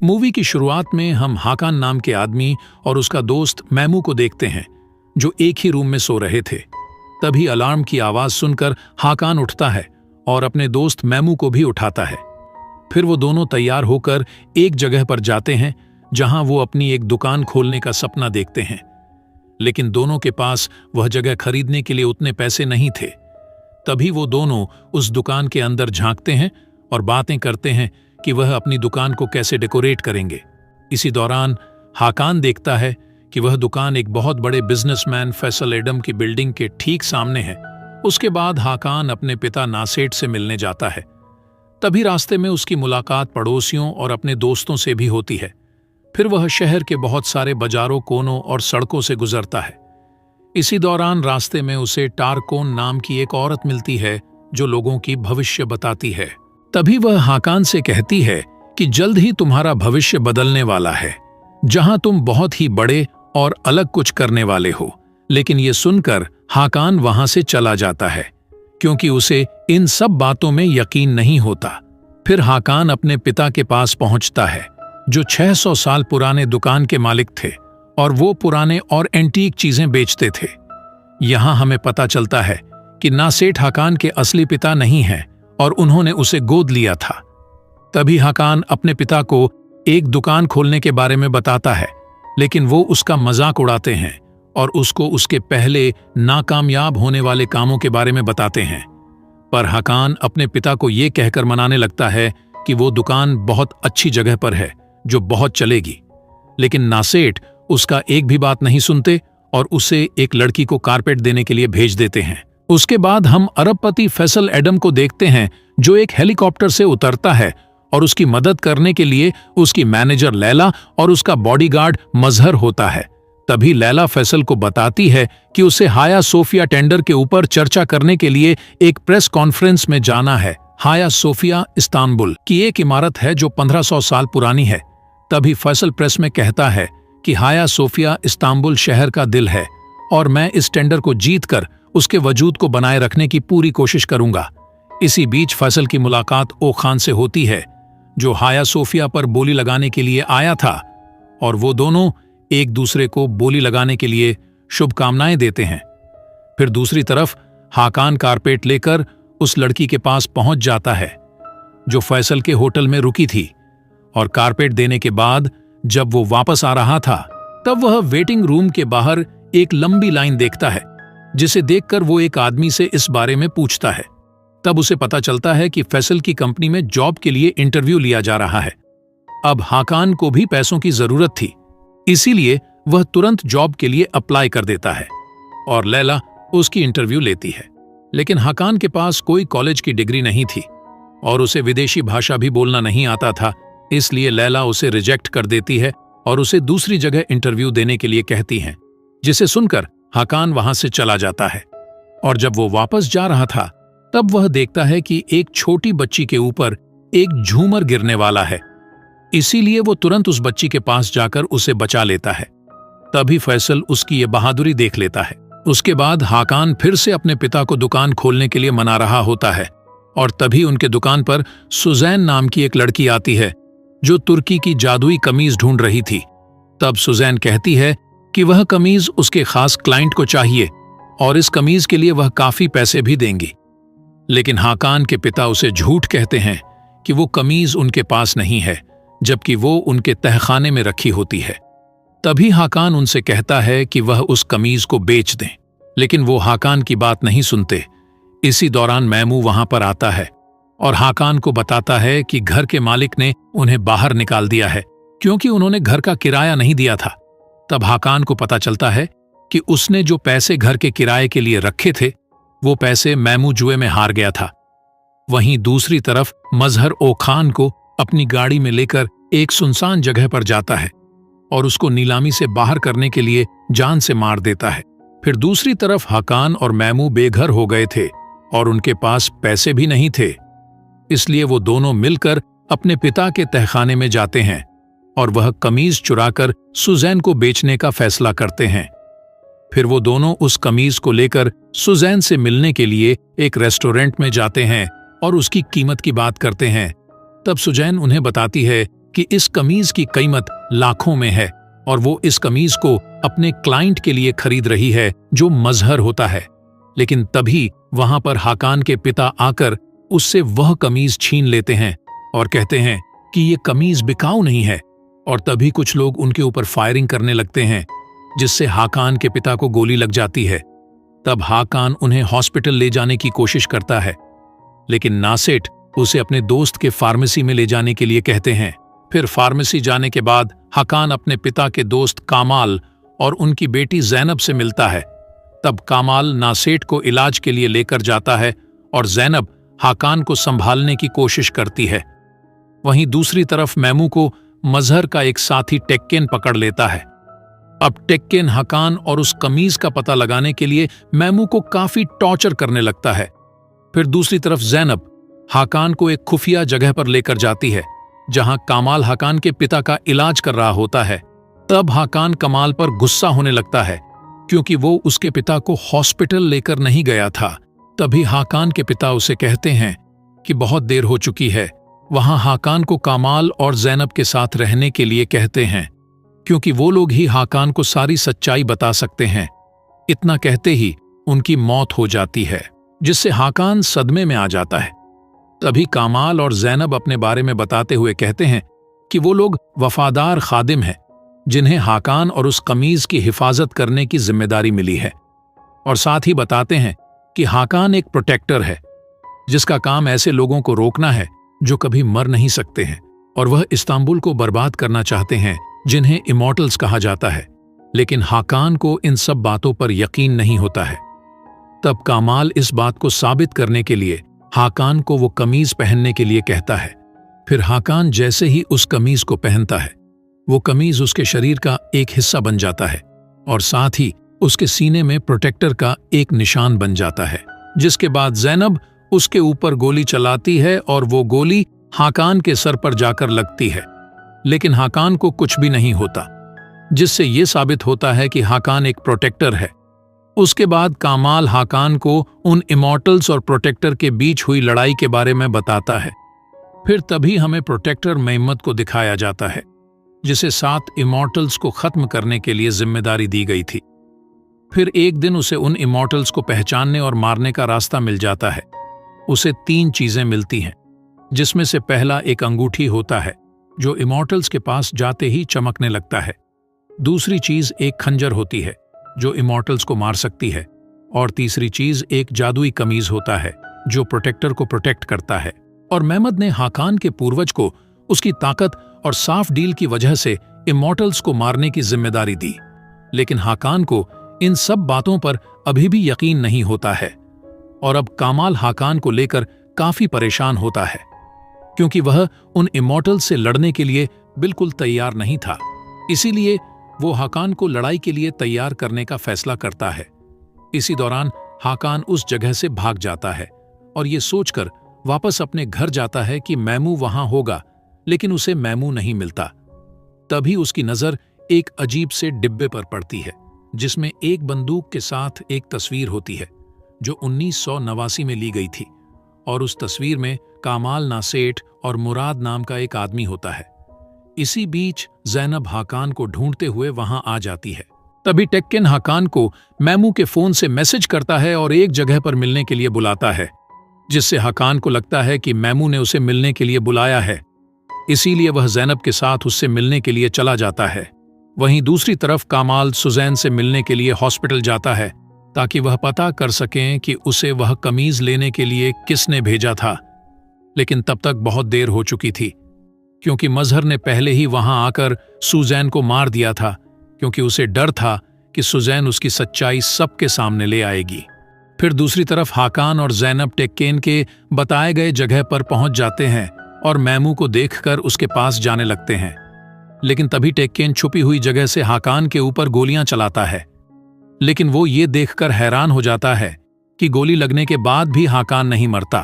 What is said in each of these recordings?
Movie की शुरुआत में हम हाकान नाम के आदमी और उसका दोस्त मैमू को देखते हैं जो एक ही रूम में सो रहे थे। तभी अलार्म की आवाज सुनकर हाकान उठता है और अपने दोस्त मैमू को भी उठाता है। फिर वो दोनों तैयार होकर एक जगह पर जाते हैं जहां वो अपनी एक दुकान खोलने का सपना देखते हैं, लेकिन दोनों के पास वह जगह खरीदने के लिए उतने पैसे नहीं थे। तभी वो दोनों उस दुकान के अंदर झांकते हैं और बातें करते हैं कि वह अपनी दुकान को कैसे डेकोरेट करेंगे। इसी दौरान हाकान देखता है कि वह दुकान एक बहुत बड़े बिजनेसमैन फैसल एडम की बिल्डिंग के ठीक सामने है। उसके बाद हाकान अपने पिता नासेट से मिलने जाता है। तभी रास्ते में उसकी मुलाकात पड़ोसियों और अपने दोस्तों से भी होती है। फिर वह शहर के बहुत सारे बाजारों, कोनों और सड़कों से गुजरता है। इसी दौरान रास्ते में उसे टारकोन नाम की एक औरत मिलती है जो लोगों की भविष्य बताती है। तभी वह हाकान से कहती है कि जल्द ही तुम्हारा भविष्य बदलने वाला है, जहां तुम बहुत ही बड़े और अलग कुछ करने वाले हो। लेकिन ये सुनकर हाकान वहां से चला जाता है क्योंकि उसे इन सब बातों में यकीन नहीं होता। फिर हाकान अपने पिता के पास पहुंचता है जो 600 साल पुराने दुकान के मालिक थे और वो पुराने और एंटीक चीजें बेचते थे। यहां हमें पता चलता है कि नासेट हाकान के असली पिता नहीं हैं और उन्होंने उसे गोद लिया था। तभी हाकान अपने पिता को एक दुकान खोलने के बारे में बताता है, लेकिन वो उसका मजाक उड़ाते हैं और उसको उसके पहले नाकामयाब होने वाले कामों के बारे में बताते हैं। पर हाकान अपने पिता को ये कहकर मनाने लगता है कि वो दुकान बहुत अच्छी जगह पर है जो बहुत चलेगी। लेकिन नासेट उसका एक भी बात नहीं सुनते और उसे एक लड़की को कारपेट देने के लिए भेज देते हैं। उसके बाद हम अरबपति फैसल एडम को देखते हैं जो एक हेलीकॉप्टर से उतरता है और उसकी मदद करने के लिए उसकी मैनेजर लैला और उसका बॉडीगार्ड मजहर होता है। तभी लैला फैसल को बताती है कि उसे हाया सोफिया टेंडर के ऊपर चर्चा करने के लिए एक प्रेस कॉन्फ्रेंस में जाना है। हाया सोफिया इस्तांबुल की एक इमारत है जो 1500 साल पुरानी है। तभी फैसल प्रेस में कहता है कि हाया सोफिया इस्तांबुल शहर का दिल है और मैं इस टेंडर को जीतकर उसके वजूद को बनाए रखने की पूरी कोशिश करूंगा। इसी बीच फैसल की मुलाकात ओ खान से होती है जो हाया सोफिया पर बोली लगाने के लिए आया था और वो दोनों एक दूसरे को बोली लगाने के लिए शुभकामनाएं देते हैं। फिर दूसरी तरफ हाकान कारपेट लेकर उस लड़की के पास पहुंच जाता है जो फैसल के होटल में रुकी थी और कारपेट देने के बाद जब वो वापस आ रहा था तब वह वेटिंग रूम के बाहर एक लंबी लाइन देखता है जिसे देखकर वो एक आदमी से इस बारे में पूछता है। तब उसे पता चलता है कि फैसल की कंपनी में जॉब के लिए इंटरव्यू लिया जा रहा है। अब हाकान को भी पैसों की जरूरत थी, इसीलिए वह तुरंत जॉब के लिए अप्लाई कर देता है और लैला उसकी इंटरव्यू लेती है। लेकिन हाकान के पास कोई कॉलेज की डिग्री नहीं थी और उसे विदेशी भाषा भी बोलना नहीं आता था, इसलिए लैला उसे रिजेक्ट कर देती है और उसे दूसरी जगह इंटरव्यू देने के लिए कहती है, जिसे सुनकर हाकान वहां से चला जाता है। और जब वो वापस जा रहा था तब वह देखता है कि एक छोटी बच्ची के ऊपर एक झूमर गिरने वाला है, इसीलिए वो तुरंत उस बच्ची के पास जाकर उसे बचा लेता है। तभी फैसल उसकी ये बहादुरी देख लेता है। उसके बाद हाकान फिर से अपने पिता को दुकान खोलने के लिए मना रहा होता है और तभी उनके दुकान पर सुजैन नाम की एक लड़की आती है जो तुर्की की जादुई कमीज ढूंढ रही थी। तब सुजैन कहती है कि वह कमीज उसके खास क्लाइंट को चाहिए और इस कमीज के लिए वह काफी पैसे भी देंगी। लेकिन हाकान के पिता उसे झूठ कहते हैं कि वो कमीज उनके पास नहीं है, जबकि वो उनके तहखाने में रखी होती है। तभी हाकान उनसे कहता है कि वह उस कमीज को बेच दें, लेकिन वो हाकान की बात नहीं सुनते। इसी दौरान मैमू वहां पर आता है और हाकान को बताता है कि घर के मालिक ने उन्हें बाहर निकाल दिया है क्योंकि उन्होंने घर का किराया नहीं दिया था। तब हाकान को पता चलता है कि उसने जो पैसे घर के किराए के लिए रखे थे वो पैसे मैमू जुए में हार गया था। वहीं दूसरी तरफ मजहर ओ खान को अपनी गाड़ी में लेकर एक सुनसान जगह पर जाता है और उसको नीलामी से बाहर करने के लिए जान से मार देता है। फिर दूसरी तरफ हाकान और मैमू बेघर हो गए थे और उनके पास पैसे भी नहीं थे, इसलिए वो दोनों मिलकर अपने पिता के तहखाने में जाते हैं और वह कमीज चुराकर सुजैन को बेचने का फैसला करते हैं। फिर वो दोनों उस कमीज को लेकर सुजैन से मिलने के लिए एक रेस्टोरेंट में जाते हैं और उसकी कीमत की बात करते हैं। तब सुजैन उन्हें बताती है कि इस कमीज की कीमत लाखों में है और वो इस कमीज को अपने क्लाइंट के लिए खरीद रही है जो मजहर होता है। लेकिन तभी वहां पर हाकान के पिता आकर उससे वह कमीज छीन लेते हैं और कहते हैं कि ये कमीज बिकाऊ नहीं है, और तभी कुछ लोग उनके ऊपर फायरिंग करने लगते हैं जिससे हाकान के पिता को गोली लग जाती है। तब हाकान उन्हें हॉस्पिटल ले जाने की कोशिश करता है, लेकिन नासेट उसे अपने दोस्त के फार्मेसी में ले जाने के लिए कहते हैं। फिर फार्मेसी जाने के बाद हाकान अपने पिता के दोस्त कामाल और उनकी बेटी जैनब से मिलता है। तब कामाल नासेट को इलाज के लिए लेकर जाता है और जैनब हाकान को संभालने की कोशिश करती है। वहीं दूसरी तरफ मैमू को मजहर का एक साथी टेक्केन पकड़ लेता है। अब टेक्केन हाकान और उस कमीज का पता लगाने के लिए मैमू को काफी टॉर्चर करने लगता है। फिर दूसरी तरफ जैनब हाकान को एक खुफिया जगह पर लेकर जाती है जहां कामाल हाकान के पिता का इलाज कर रहा होता है। तब हाकान कमाल पर गुस्सा होने लगता है क्योंकि वो उसके पिता को हॉस्पिटल लेकर नहीं गया था। तभी हाकान के पिता उसे कहते हैं कि बहुत देर हो चुकी है। वहां हाकान को कामाल और जैनब के साथ रहने के लिए कहते हैं क्योंकि वो लोग ही हाकान को सारी सच्चाई बता सकते हैं। इतना कहते ही उनकी मौत हो जाती है, जिससे हाकान सदमे में आ जाता है। तभी कामाल और जैनब अपने बारे में बताते हुए कहते हैं कि वो लोग वफादार खादिम हैं जिन्हें हाकान और उस कमीज की हिफाजत करने की जिम्मेदारी मिली है, और साथ ही बताते हैं कि हाकान एक प्रोटेक्टर है जिसका काम ऐसे लोगों को रोकना है जो कभी मर नहीं सकते हैं, और वह इस्तांबुल को बर्बाद करना चाहते हैं जिन्हें इमॉर्टल्स कहा जाता है। लेकिन हाकान को इन सब बातों पर यकीन नहीं होता है। तब कामाल इस बात को साबित करने के लिए हाकान को वो कमीज पहनने के लिए कहता है। फिर हाकान जैसे ही उस कमीज को पहनता है, वो कमीज उसके शरीर का एक हिस्सा बन जाता है और साथ ही उसके सीने में प्रोटेक्टर का एक निशान बन जाता है। जिसके बाद जैनब उसके ऊपर गोली चलाती है और वो गोली हाकान के सर पर जाकर लगती है, लेकिन हाकान को कुछ भी नहीं होता, जिससे ये साबित होता है कि हाकान एक प्रोटेक्टर है। उसके बाद कामाल हाकान को उन इमॉर्टल्स और प्रोटेक्टर के बीच हुई लड़ाई के बारे में बताता है। फिर तभी हमें प्रोटेक्टर मेहमद को दिखाया जाता है जिसे 7 इमॉर्टल्स को खत्म करने के लिए जिम्मेदारी दी गई थी। फिर एक दिन उसे उन इमॉर्टल्स को पहचानने और मारने का रास्ता मिल जाता है। उसे 3 चीजें मिलती हैं, जिसमें से पहला एक अंगूठी होता है जो इमॉर्टल्स के पास जाते ही चमकने लगता है। दूसरी चीज एक खंजर होती है जो इमॉर्टल्स को मार सकती है, और तीसरी चीज एक जादुई कमीज होता है जो प्रोटेक्टर को प्रोटेक्ट करता है। और मेहमद ने हाकान के पूर्वज को उसकी ताकत और साफ डील की वजह से इमॉर्टल्स को मारने की जिम्मेदारी दी, लेकिन हाकान को इन सब बातों पर अभी भी यकीन नहीं होता है। और अब कामाल हाकान को लेकर काफी परेशान होता है क्योंकि वह उन इमॉर्टल्स से लड़ने के लिए बिल्कुल तैयार नहीं था। इसीलिए वो हाकान को लड़ाई के लिए तैयार करने का फैसला करता है। इसी दौरान हाकान उस जगह से भाग जाता है और ये सोचकर वापस अपने घर जाता है कि मैमू वहां होगा, लेकिन उसे मैमू नहीं मिलता। तभी उसकी नजर एक अजीब से डिब्बे पर पड़ती है जिसमें एक बंदूक के साथ एक तस्वीर होती है जो 1989 में ली गई थी, और उस तस्वीर में कामाल नासेठ और मुराद नाम का एक आदमी होता है। इसी बीच जैनब हाकान को ढूंढते हुए वहां आ जाती है। तभी टेक्केन हाकान को मैमू के फोन से मैसेज करता है और एक जगह पर मिलने के लिए बुलाता है, जिससे हाकान को लगता है कि मैमू ने उसे मिलने के लिए बुलाया है। इसीलिए वह जैनब के साथ उससे मिलने के लिए चला जाता है। वहीं दूसरी तरफ कामाल सुजैन से मिलने के लिए हॉस्पिटल जाता है ताकि वह पता कर सकें कि उसे वह कमीज लेने के लिए किसने भेजा था। लेकिन तब तक बहुत देर हो चुकी थी क्योंकि मजहर ने पहले ही वहां आकर सुजैन को मार दिया था, क्योंकि उसे डर था कि सुजैन उसकी सच्चाई सबके सामने ले आएगी। फिर दूसरी तरफ हाकान और जैनब टेक्केन के बताए गए जगह पर पहुंच जाते हैं और मैमू को देखकर उसके पास जाने लगते हैं। लेकिन तभी टेक्केन छुपी हुई जगह से हाकान के ऊपर गोलियां चलाता है, लेकिन वो ये देखकर हैरान हो जाता है कि गोली लगने के बाद भी हाकान नहीं मरता।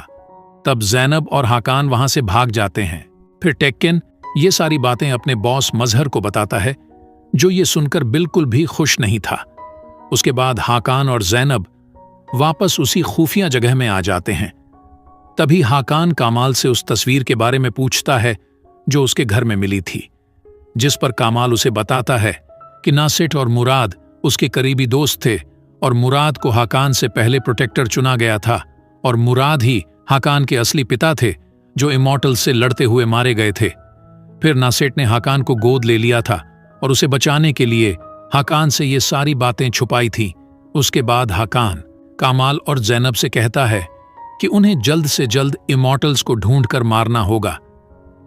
तब जैनब और हाकान वहां से भाग जाते हैं। फिर टेक्केन ये सारी बातें अपने बॉस मजहर को बताता है, जो ये सुनकर बिल्कुल भी खुश नहीं था। उसके बाद हाकान और जैनब वापस उसी खुफिया जगह में आ जाते हैं। तभी हाकान कामाल से उस तस्वीर के बारे में पूछता है जो उसके घर में मिली थी, जिस पर कामाल उसे बताता है कि नासिर और मुराद उसके करीबी दोस्त थे और मुराद को हाकान से पहले प्रोटेक्टर चुना गया था और मुराद ही हाकान के असली पिता थे जो इमॉर्टल से लड़ते हुए मारे गए थे। फिर नासिर ने हाकान को गोद ले लिया था और उसे बचाने के लिए हाकान से ये सारी बातें छुपाई थी। उसके बाद हाकान कामाल और जैनब से कहता है कि उन्हें जल्द से जल्द इमॉर्टल्स को ढूंढकर मारना होगा,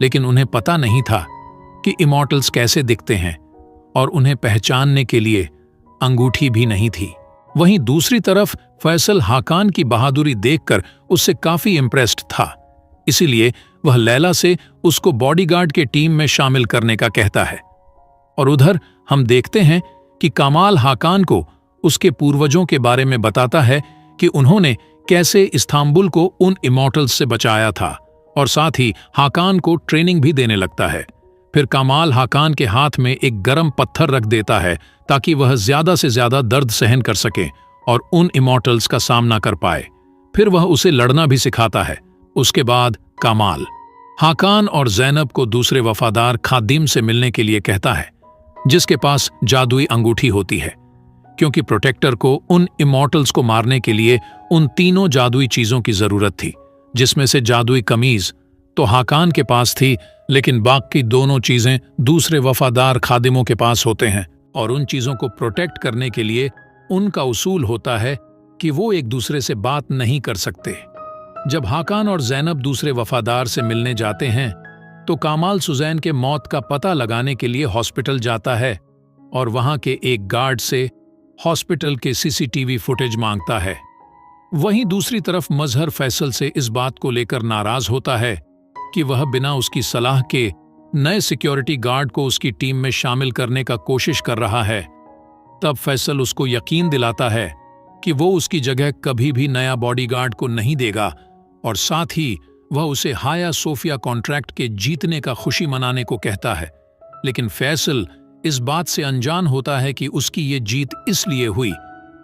लेकिन उन्हें पता नहीं था कि इमॉर्टल्स कैसे दिखते हैं और उन्हें पहचानने के लिए अंगूठी भी नहीं थी। वहीं दूसरी तरफ फैसल हाकान की बहादुरी देखकर उससे काफी इम्प्रेस्ड था, इसीलिए वह लैला से उसको बॉडीगार्ड के टीम में शामिल करने का कहता है। और उधर हम देखते हैं कि कामाल हाकान को उसके पूर्वजों के बारे में बताता है कि उन्होंने कैसे इस्तांबुल को उन इमॉर्टल्स से बचाया था और साथ ही हाकान को ट्रेनिंग भी देने लगता है। फिर कामाल हाकान के हाथ में एक गर्म पत्थर रख देता है ताकि वह ज्यादा से ज्यादा दर्द सहन कर सके और उन इमॉर्टल्स का सामना कर पाए। फिर वह उसे लड़ना भी सिखाता है। उसके बाद कामाल हाकान और जैनब को दूसरे वफादार खादिम से मिलने के लिए कहता है, जिसके पास जादुई अंगूठी होती है, क्योंकि प्रोटेक्टर को उन इमॉर्टल्स को मारने के लिए उन तीनों जादुई चीजों की जरूरत थी, जिसमें से जादुई कमीज तो हाकान के पास थी, लेकिन बाकी दोनों चीजें दूसरे वफादार खादिमों के पास होते हैं और उन चीजों को प्रोटेक्ट करने के लिए उनका उसूल होता है कि वो एक दूसरे से बात नहीं कर सकते। जब हाकान और जैनब दूसरे वफादार से मिलने जाते हैं तो कामाल सुजैन के मौत का पता लगाने के लिए हॉस्पिटल जाता है और वहां के एक गार्ड से हॉस्पिटल के सीसीटीवी फुटेज मांगता है। वहीं दूसरी तरफ मजहर फैसल से इस बात को लेकर नाराज होता है कि वह बिना उसकी सलाह के नए सिक्योरिटी गार्ड को उसकी टीम में शामिल करने का कोशिश कर रहा है। तब फैसल उसको यकीन दिलाता है कि वो उसकी जगह कभी भी नया बॉडीगार्ड को नहीं देगा और साथ ही वह उसे हाया सोफिया कॉन्ट्रैक्ट के जीतने का खुशी मनाने को कहता है। लेकिन फैसल इस बात से अनजान होता है कि उसकी ये जीत इसलिए हुई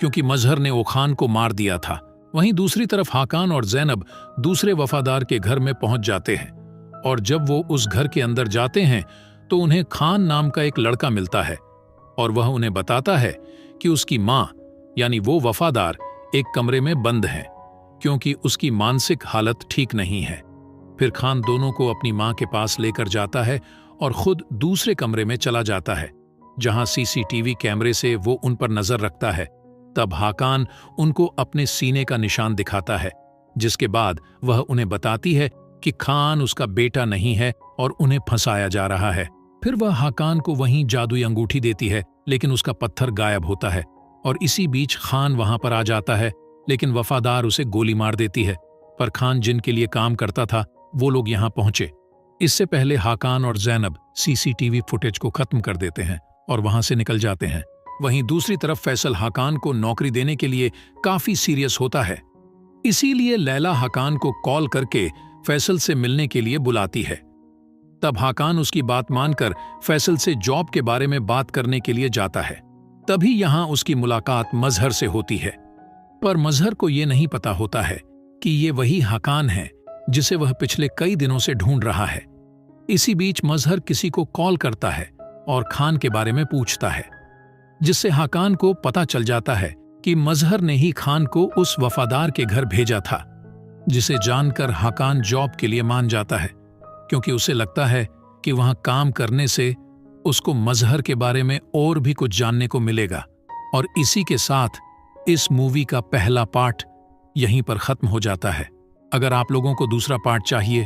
क्योंकि मजहर ने ओखान को मार दिया था। वहीं दूसरी तरफ हाकान और जैनब दूसरे वफादार के घर में पहुंच जाते हैं और जब वो उस घर के अंदर जाते हैं तो उन्हें खान नाम का एक लड़का मिलता है और वह उन्हें बताता है कि उसकी मां यानी वो वफादार एक कमरे में बंद है क्योंकि उसकी मानसिक हालत ठीक नहीं है। फिर खान दोनों को अपनी मां के पास लेकर जाता है और खुद दूसरे कमरे में चला जाता है जहां सीसीटीवी कैमरे से वो उन पर नजर रखता है। तब हाकान उनको अपने सीने का निशान दिखाता है, जिसके बाद वह उन्हें बताती है कि खान उसका बेटा नहीं है और उन्हें फंसाया जा रहा है। फिर वह हाकान को वहीं जादुई अंगूठी देती है, लेकिन उसका पत्थर गायब होता है और इसी बीच खान वहां पर आ जाता है, लेकिन वफादार उसे गोली मार देती है। पर खान जिनके लिए काम करता था वो लोग यहां पहुंचे। इससे पहले हाकान और जैनब सीसीटीवी फुटेज को खत्म कर देते हैं और वहां से निकल जाते हैं। वहीं दूसरी तरफ फैसल हाकान को नौकरी देने के लिए काफी सीरियस होता है, इसीलिए लैला हाकान को कॉल करके फैसल से मिलने के लिए बुलाती है। तब हाकान उसकी बात मानकर फैसल से जॉब के बारे में बात करने के लिए जाता है। तभी यहां उसकी मुलाकात मजहर से होती है, पर मजहर को यह नहीं पता होता है कि ये वही हाकान है जिसे वह पिछले कई दिनों से ढूंढ रहा है। इसी बीच मजहर किसी को कॉल करता है और खान के बारे में पूछता है, जिससे हाकान को पता चल जाता है कि मजहर ने ही खान को उस वफादार के घर भेजा था, जिसे जानकर हाकान जॉब के लिए मान जाता है क्योंकि उसे लगता है कि वहां काम करने से उसको मजहर के बारे में और भी कुछ जानने को मिलेगा। और इसी के साथ इस मूवी का पहला पार्ट यहीं पर खत्म हो जाता है। अगर आप लोगों को दूसरा पार्ट चाहिए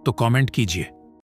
तो कमेंट कीजिए।